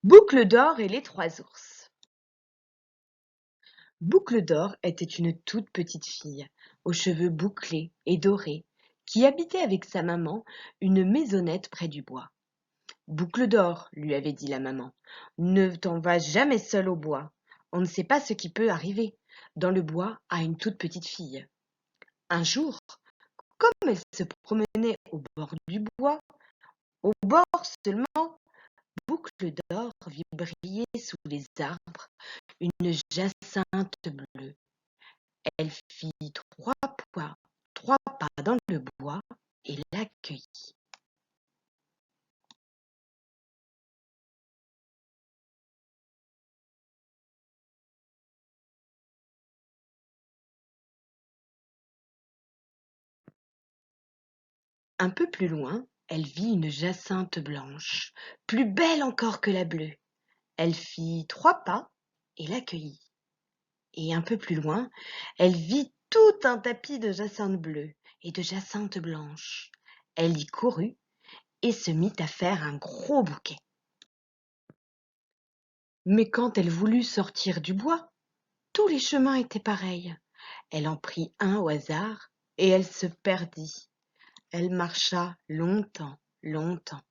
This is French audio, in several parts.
Boucle d'or et les 3 ours. Boucle d'or était une toute petite fille, aux cheveux bouclés et dorés, qui habitait avec sa maman une maisonnette près du bois. Boucle d'or, lui avait dit la maman, ne t'en vas jamais seule au bois. On ne sait pas ce qui peut arriver dans le bois à une toute petite fille. Un jour, comme elle se promenait au bord du bois, au bord seulement, Boucle d'or vit briller sous les arbres une jacinthe bleue. Elle fit 3 pas dans le bois et l'accueillit. Un peu plus loin, elle vit une jacinthe blanche, plus belle encore que la bleue. Elle fit 3 pas et l'accueillit. Et un peu plus loin, elle vit tout un tapis de jacinthe bleue et de jacinthe blanche. Elle y courut et se mit à faire un gros bouquet. Mais quand elle voulut sortir du bois, tous les chemins étaient pareils. Elle en prit un au hasard et elle se perdit. Elle marcha longtemps, longtemps.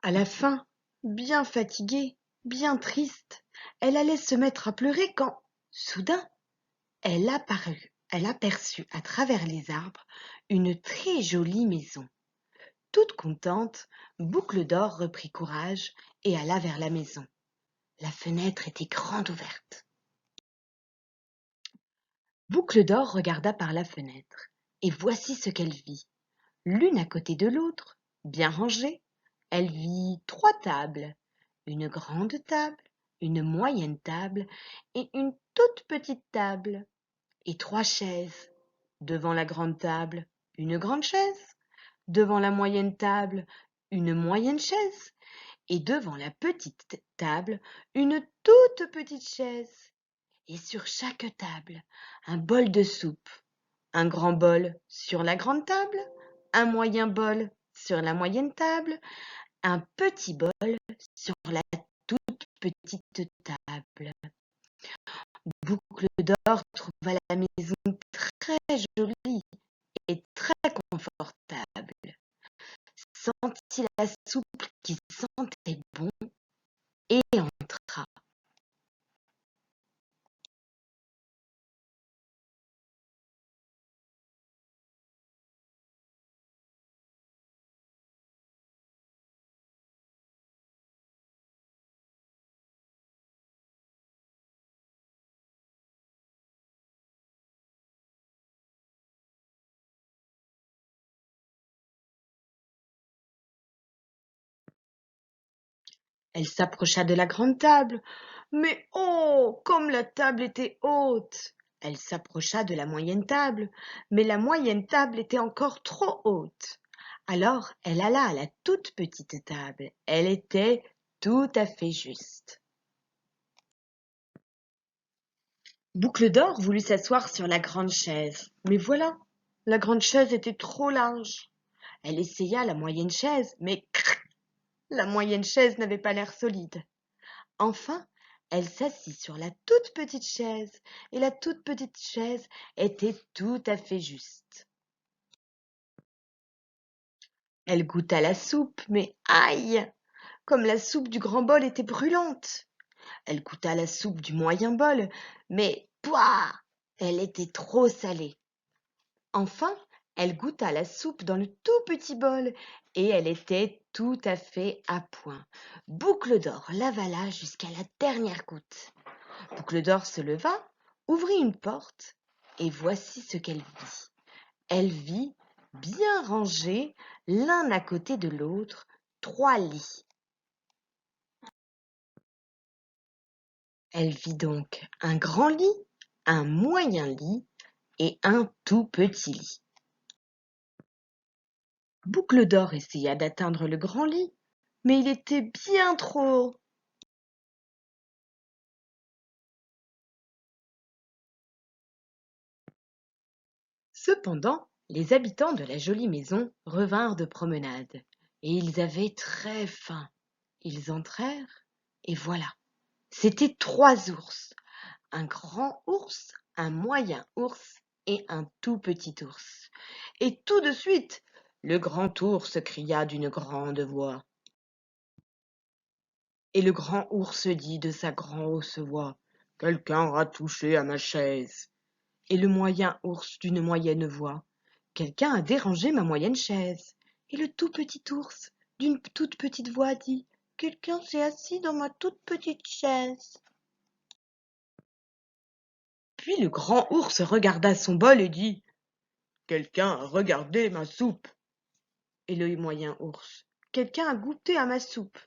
À la fin, bien fatiguée, bien triste, elle allait se mettre à pleurer quand, soudain, elle aperçut à travers les arbres une très jolie maison. Toute contente, Boucle d'or reprit courage et alla vers la maison. La fenêtre était grande ouverte. Boucle d'or regarda par la fenêtre, et voici ce qu'elle vit. L'une à côté de l'autre, bien rangées, elle vit 3 tables, une grande table, une moyenne table et une toute petite table, et 3 chaises. Devant la grande table, une grande chaise, devant la moyenne table, une moyenne chaise, et devant la petite table, une toute petite chaise. Et sur chaque table, un bol de soupe, un grand bol sur la grande table, un moyen bol sur la moyenne table, un petit bol sur la toute petite table. Boucle d'or trouva la maison très jolie et très confortable. Sentit la soupe qui sentait bon et entra. Elle s'approcha de la grande table. Mais oh, comme la table était haute! Elle s'approcha de la moyenne table, mais la moyenne table était encore trop haute. Alors elle alla à la toute petite table. Elle était tout à fait juste. Boucle d'or voulut s'asseoir sur la grande chaise, mais voilà, la grande chaise était trop large. Elle essaya la moyenne chaise, mais crrr, la moyenne chaise n'avait pas l'air solide. Enfin, elle s'assit sur la toute petite chaise, et la toute petite chaise était tout à fait juste. Elle goûta la soupe, mais aïe! Comme la soupe du grand bol était brûlante. Elle goûta la soupe du moyen bol, mais pouah! Elle était trop salée. Enfin, elle goûta la soupe dans le tout petit bol, et elle était tout à fait à point. Boucle d'or l'avala jusqu'à la dernière goutte. Boucle d'or se leva, ouvrit une porte, et voici ce qu'elle vit. Elle vit, bien rangés, l'un à côté de l'autre, 3 lits. Elle vit donc un grand lit, un moyen lit et un tout petit lit. Boucle d'or essaya d'atteindre le grand lit, mais il était bien trop haut. Cependant, les habitants de la jolie maison revinrent de promenade. et ils avaient très faim. Ils entrèrent, et voilà, c'étaient 3 ours, un grand ours, un moyen ours et un tout petit ours. Et tout de suite, le grand ours cria d'une grande voix. Et le grand ours dit de sa grosse voix, quelqu'un a touché à ma chaise. Et le moyen ours d'une moyenne voix, quelqu'un a dérangé ma moyenne chaise. Et le tout petit ours d'une toute petite voix dit, quelqu'un s'est assis dans ma toute petite chaise. Puis le grand ours regarda son bol et dit, quelqu'un a regardé ma soupe. Et le moyen ours, quelqu'un a goûté à ma soupe.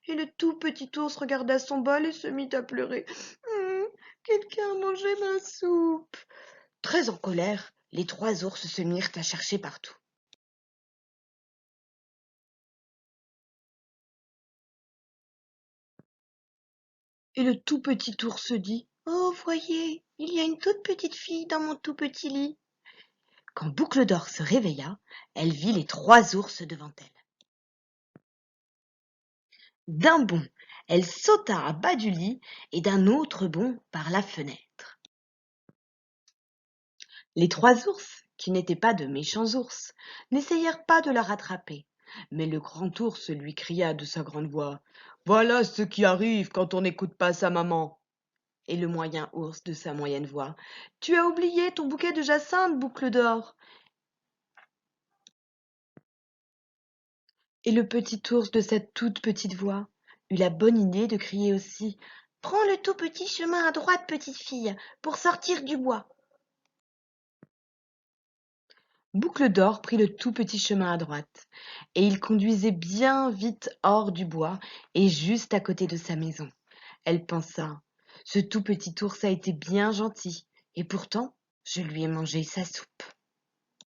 Et le tout petit ours regarda son bol et se mit à pleurer. Quelqu'un a mangé ma soupe. Très en colère, les 3 ours se mirent à chercher partout. Et le tout petit ours dit, oh, voyez, il y a une toute petite fille dans mon tout petit lit. Quand Boucle d'Or se réveilla, elle vit les 3 ours devant elle. D'un bond, elle sauta à bas du lit et d'un autre bond par la fenêtre. Les 3 ours, qui n'étaient pas de méchants ours, n'essayèrent pas de la rattraper. Mais le grand ours lui cria de sa grande voix, voilà ce qui arrive quand on n'écoute pas sa maman. Et le moyen ours de sa moyenne voix, tu as oublié ton bouquet de jacinthe, Boucle d'Or. Et le petit ours de sa toute petite voix eut la bonne idée de crier aussi, prends le tout petit chemin à droite, petite fille, pour sortir du bois. Boucle d'Or prit le tout petit chemin à droite, et il conduisait bien vite hors du bois et juste à côté de sa maison. Elle pensa, ce tout petit ours a été bien gentil, et pourtant je lui ai mangé sa soupe.